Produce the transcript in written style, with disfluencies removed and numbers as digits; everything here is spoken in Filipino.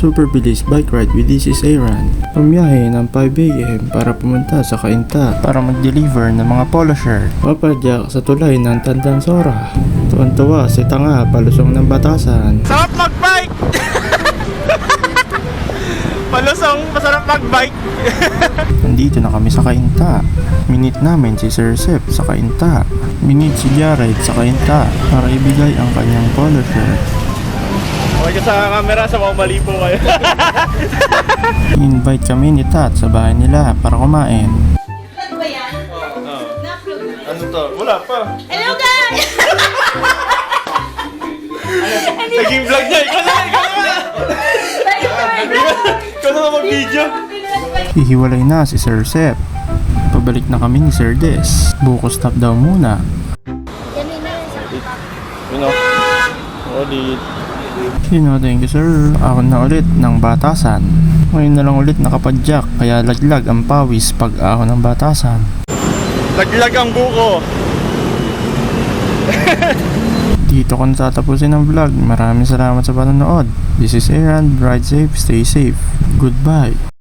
super bilis bike ride with This is Aaron. Pumiyahe ng 5 AM para pumunta sa Cainta para mag-deliver ng mga polo shirt. Papadyak sa tulay ng Tandansora. Tuwan-tuwa si Tanga palusong ng Batasan. Sarap mag-bike! Palusong, masarap mag-bike. Nandito na kami sa Cainta. Minit namin si Sir Sep sa Cainta. Minit si Jared sa Cainta para ibigay ang kanyang polo shirt. Okay sa camera, sa mga mali po kayo. Invite kami ni Tat sa bahay nila para kumain. Vlog ba yan? Na-upload mo yan? Ano to? Wala pa. Hello guys! Naging vlog niya. Ikaw na! Ikaw na mag-video. Hihiwalay na si Sir Sep. Pabalik na kami ni Sir Des. Buko stop daw muna. You know, ulit. Thank you sir. Ako na ulit ng Batasan. Ngayon na lang ulit nakapadyak kaya laglag ang pawis pag ako ng Batasan. Laglag ang buko. Dito ko natatapusin ang vlog. Maraming salamat sa panonood. This is Aaron. Ride safe, stay safe. Goodbye.